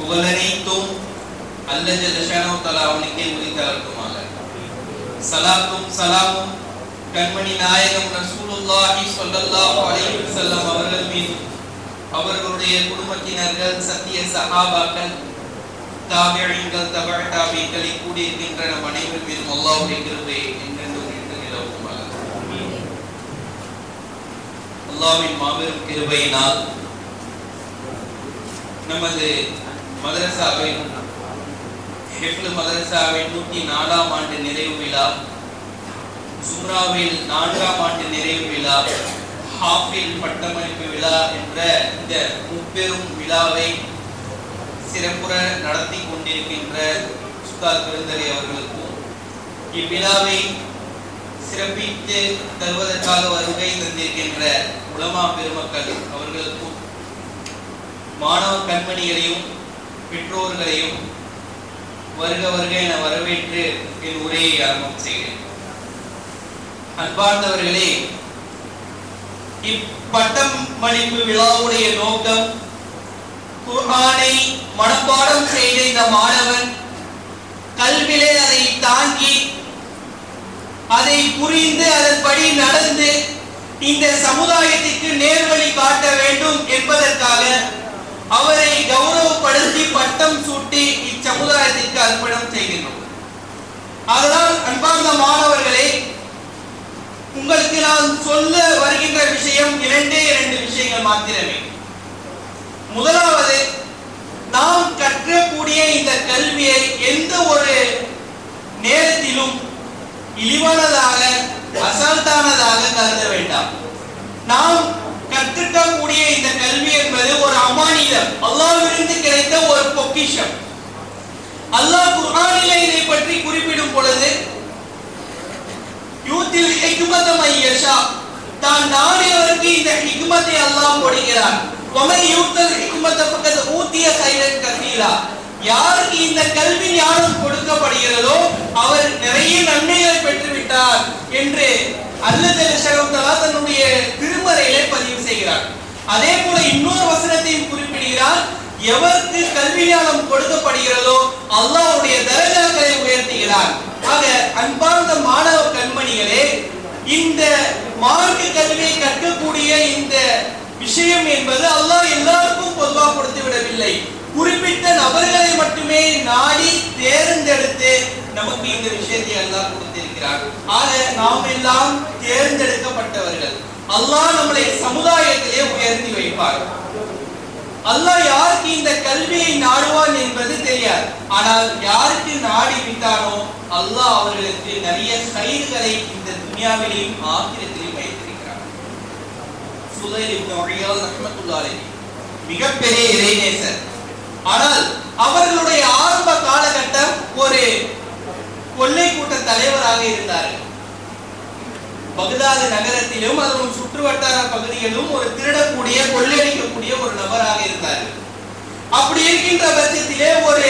புகழனைத்தும் அல்லாஹ் ஜல்ல ஷானஹு தஆலா அவனுக்கே உரித்தாகட்டுமாக. ஸலாத்தும் ஸலாமும் கண்மணி நாயகம் ரசூலுல்லாஹி ஸல்லல்லாஹு அலைஹி வஸல்லம் அவர்கள் மீது, அவர்களுடைய குடும்பத்தினர்கள், சத்திய சஹாபாக்கள், தாபிஈன்கள், தபஅ தாபிஈன்களை கூடியிருக்கின்ற நம் அனைவர் மீதும் அல்லாஹ்வுடைய கிருபை என்றென்றும் நிலவுமாக. அல்லாஹ்வின் மாபெரும் கிருபையினால் நமது மதரசாவின் ஹிஃப்ல் மதரசாவின் 104ஆம் ஆண்டு நிறைவு விழா, சும்ராவில் 4ஆம் ஆண்டு நிறைவு விழா, ஹாஃபில் பட்டமளிப்பு விழா என்ற இந்த முப்பெரும் விழாவை சிறப்புற நடத்தி கொண்டிருக்கின்ற உஸ்தாத் பெருந்தகை அவர்களுக்கும், இவ்விழாவை சிறப்பித்து தருவதற்காக வருகை தந்திருக்கின்ற உலமா பெருமக்கள் அவர்களுக்கும், மாணவ கண்மணிகளையும் பெற்றோர்களையும் வருக வருக என வரவேற்று என் உரையை ஆரம்பம் செய்கிறேன். அன்பார்ந்தவர்களே, இப்பட்டமளிப்பு விழாவுடைய நோக்கம், குர்ஆனை மனப்பாடம் செய்த இந்த மாணவன் கல்விலே அதை தாங்கி, அதை புரிந்து, அதன்படி நடந்து இந்த சமுதாயத்திற்கு நேர்வழி காட்ட வேண்டும் என்பதற்காக அவரை கௌரவப்படுத்தி பட்டம் சூட்டி இச்சமுதாயத்திற்கு அர்ப்பணம் செய்கின்றோம். அதனால் அன்பார்ந்த மாணவர்களே, உங்களுக்கு நான் சொல்ல வருகின்ற விஷயம் இரண்டே விஷயங்கள் மாத்திரமே. முதலாவது, நாம் கற்றக்கூடிய இந்த கல்வியை எந்த ஒரு நேரத்திலும் இழிவானதாக, அசால்ட்டானதாக கருத வேண்டாம். நாம் கற்றுக்கக்கூடிய இந்த கல்வி என்பது ஒரு அமானிதம், அல்லாஹ்விலிருந்து கிடைத்த ஒரு பொக்கிஷம். அல்லாஹ் குர்ஆனிலே இதை பற்றி குறிப்பிடும் பொழுது, யூத்தில் ஹிக்மத மையஷா, தான் நாடியவருக்கு இந்த ஹிக்மத்தை அல்லாஹ் கொடுக்கிறான். வமை யூத்தல் ஹிக்மத ஃபகத் ஊதிய கைரன் கஸீரா, யாருக்கு இந்த கல்வி ஞானம் கொடுக்கப்படுகிறதோ அவர் நிறைய நன்மைகளை பெற்று விட்டார் என்று அல்லாஹ் ஜல்ல ஷஅனஹு தஆலா தன்னுடைய திருமறையிலே பதிவு செய்கிறார். அதே போல இன்னொரு வசனத்தையும் குறிப்பிடுகிறார், எவருக்கு கல்வி ஞானம் கொடுக்கப்படுகிறதோ அல்லாஹ்வுடைய தரஜாக்களை உயர்த்துகிறார். ஆக அன்பார்ந்த மாணவ கண்மணிகளே, இந்த மார்க்க கல்வியை கற்கக்கூடிய இந்த விஷயம் என்பது அல்லாஹ் எல்லாருக்கும் பொதுவாக கொடுத்து விடவில்லை. குறிப்பிட்ட நபர்களை மட்டுமே நாடி தேர்ந்தெடுத்து நமக்கு இந்த விஷயத்தை அல்லாஹ் கொடுத்திருக்கிறார். ஆக நாம் எல்லாம் தேர்ந்தெடுக்கப்பட்டவர்கள். அல்லாஹ் நம்மளை சமுதாயத்திலே உயர்த்தி வைப்பார். அல்லாஹ் யாருக்கு இந்த கல்வியை நாடுவான் என்பது தெரியாது. ஆனால் யாருக்கு நாடி விட்டானோ அல்லாஹ் அவர்களுக்கு நிறைய கைதுகளை இந்த துன்யாவிலேயும் ஆகிரத்திலும் வைத்திருக்கிறார். சுலைல் இப்னு உய்யால் ரஹ்மத்துல்லாஹி அலைஹி மிகப்பெரிய இறைநேசர். ஆனால் அவர்களுடைய ஆரம்ப காலகட்டம் ஒரு கொள்ளை கூட்ட தலைவராக இருந்தார்கள். பகதாது நகரத்திலும் அதன் சுற்றுவட்டார பகுதிகளிலும் ஒரு திருடக்கூடிய, கொள்ளையடிக்கக்கூடிய ஒரு நபராக இருந்தார்கள். அப்படி இருக்கின்ற பட்சத்திலே ஒரு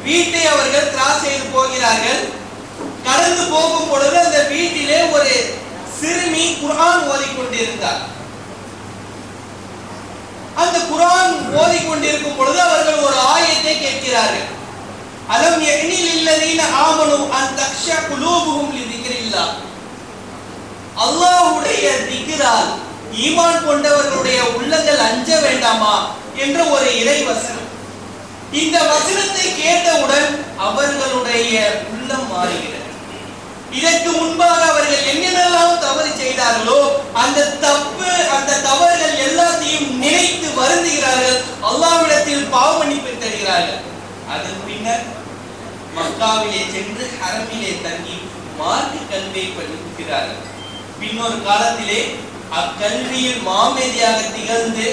வீட்டை அவர்கள் கிராஸ் செய்து போகிறார்கள். கடந்து போகும் பொழுது அந்த வீட்டிலே ஒரு சிறுமி குர்ஆன் ஓதிக்கொண்டிருந்தார். அந்த குர்ஆன் ஓதிக்கொண்டிருக்கும் பொழுது அவர்கள் ஒரு ஆயத்தை கேட்கிறார்கள். அலம் யக்னில் இல்லதீன ஆமனு அன் தக்ஷா குலூபுஹும் லிதிக்ரில்லாஹ், அல்லாஹ்வுடைய திக்ரால் ஈமான் கொண்டவர்களுடைய உள்ளங்கள் அஞ்ச வேண்டாமா என்ற ஒரு இறை வசனம். இந்த வசனத்தை கேட்டவுடன் அவர்களுடைய உள்ளம் மாறுகிறது. இதற்கு முன்பாக அவர்கள் என்னென்னலாம் தவறு செய்தார்களோ அந்த தவறுகள் எல்லாத்தையும் நினைத்து வருந்துகிறார்கள், அல்லாஹ்விடத்தில் பாவ மன்னிப்பு தேடுகிறார்கள். அதன் பின்னர் மக்காவிலே சென்று ஹரமிலே தங்கி மார்க்க கல்வியை படிக்கிறார்கள். பின்னொரு காலத்திலே அக்கல்வியில் மாமேதியாக திகழ்ந்து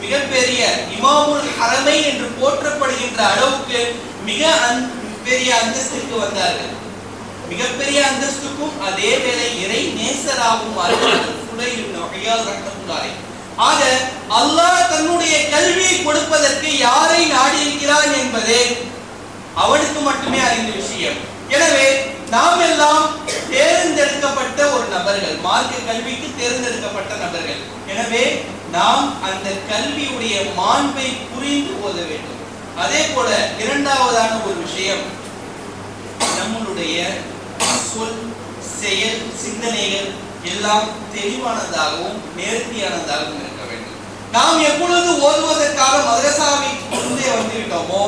மிகப்பெரிய இமாமுல் ஹரமை என்று போற்றப்படுகின்ற அளவுக்கு மிக பெரிய அந்தஸ்திற்கு வந்தார்கள். மிகப்பெரிய அந்தஸ்துக்கும் அதே வேளை இறை நேசராகவும் சுலைல் இப்னு உய்யால் ரஹ்மத்துல்லாஹி. ஆக அல்லாஹ் தன்னுடைய கல்வியை கொடுப்பதற்கு யாரை நாடி இருக்கிறான் என்பது அவனுக்கு மட்டுமே அறிந்த விஷயம். எனவே நாம் எல்லாம் தேர்ந்தெடுக்கப்பட்ட ஒரு நபர்கள், மார்க்க கல்விக்கு தேர்ந்தெடுக்கப்பட்ட நபர்கள். எனவே நாம் அந்த கல்வியுடைய மாண்பை புரிந்து ஓத வேண்டும். அதே போல இரண்டாவதான ஒரு விஷயம், நம்மளுடைய சொல், செயல், சிந்தனைகள் எல்லாம் தெளிவானதாகவும் நேர்த்தியானதாகவும் இருக்க வேண்டும். நாம் எப்பொழுது ஓதுவதற்காக மதரசாவிற்கு வந்துவிட்டோமோ,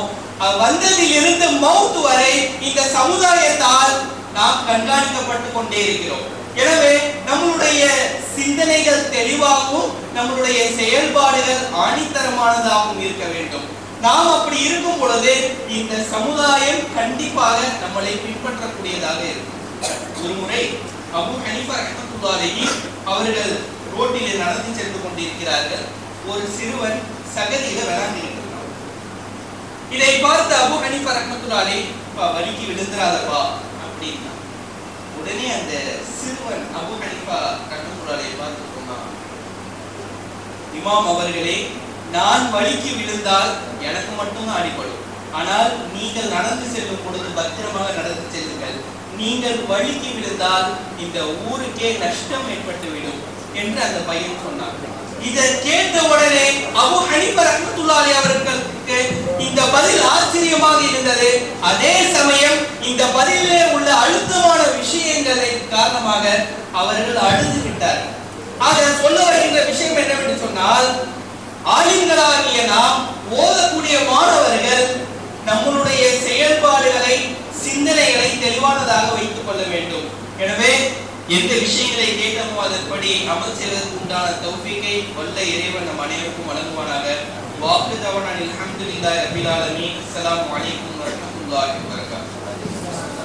வந்ததில் இருந்து மௌத் வரை இந்த சமுதாயத்தால் நாம் கண்காணிக்கப்பட்டு கொண்டே இருக்கிறோம். எனவே நம்மளுடைய சிந்தனைகள் தெளிவாகவும் நம்மளுடைய செயல்பாடுகள் ஆணித்தரமானதாகவும் இருக்க வேண்டும். நாம் அப்படி இருக்கும் பொழுது இந்த சமுதாயம் கண்டிப்பாக நம்மளை பின்பற்றக்கூடியதாக இருக்கும். ஒரு முறை அபூ ஹனீஃபா ரஹ்மத்துல்லாஹி அலைஹி அவர்கள் ரோட்டிலே நடந்து சென்று கொண்டிருக்கிறார்கள். ஒரு சிறுவன் சகதியில விளையாண்டு இருக்கிறான். இதை பார்த்த அபூ ஹனீஃபா ரஹ்மத்துல்லாஹி அலைஹி, வலிக்கு விழுந்துராதப்பா அப்படின்னா, உடனே அந்த சிறுவன் அபூ ஹனீஃபா ரஹ்மத்துல்லாஹி அலைஹி பார்த்து சொன்னான், இமாம் அவர்களே, நான் வலிக்கு விழுந்தால் எனக்கு மட்டும்தான் அடிபடும். ஆனால் நீங்கள் நடந்து செல்லும் பொழுது பத்திரமாக நடந்து செல்லுங்கள். நீங்கள் வலிக்கு விழுந்தால் இந்த ஊருக்கே நஷ்டம் ஏற்பட்டுவிடும் என்று அந்த பையன் சொன்னார். இதை கேட்ட உடனே அபூ ஹனீஃபா ரஹ்மத்துல்லாஹி அலைஹி அவர்களுக்கு இந்த பதில் ஆச்சரியமாக இருந்தது. அதே சமயம் இந்த பதிலிலே உள்ள அழுத்தமான விஷயங்களின் காரணமாக அவர்கள் அழுது விட்டார்கள். ஆக சொல்ல வருகின்ற விஷயம் என்னவென்று சொன்னால், ஆலிம்களாகிய நாம், ஓதக்கூடிய மாணவர்கள் நம்மளுடைய செயல்பாடுகளை, சிந்தனைகளை தெளிவானதாக வைத்துக் கொள்ள வேண்டும். எனவே எந்த விஷயங்களை கேட்டோமோ அதன்படி அமல் செய்வதற்கு உண்டான தௌஃபீகை வல்ல இறைவன் நம் அனைவருக்கும் வழங்குவானாக. வாக்கு தவறான அல்ஹம்துலில்லாஹி ரப்பில் ஆலமீன். அஸ்ஸலாமு அலைக்கும் வரஹ்மத்துல்லாஹி வபரகாத்துஹு.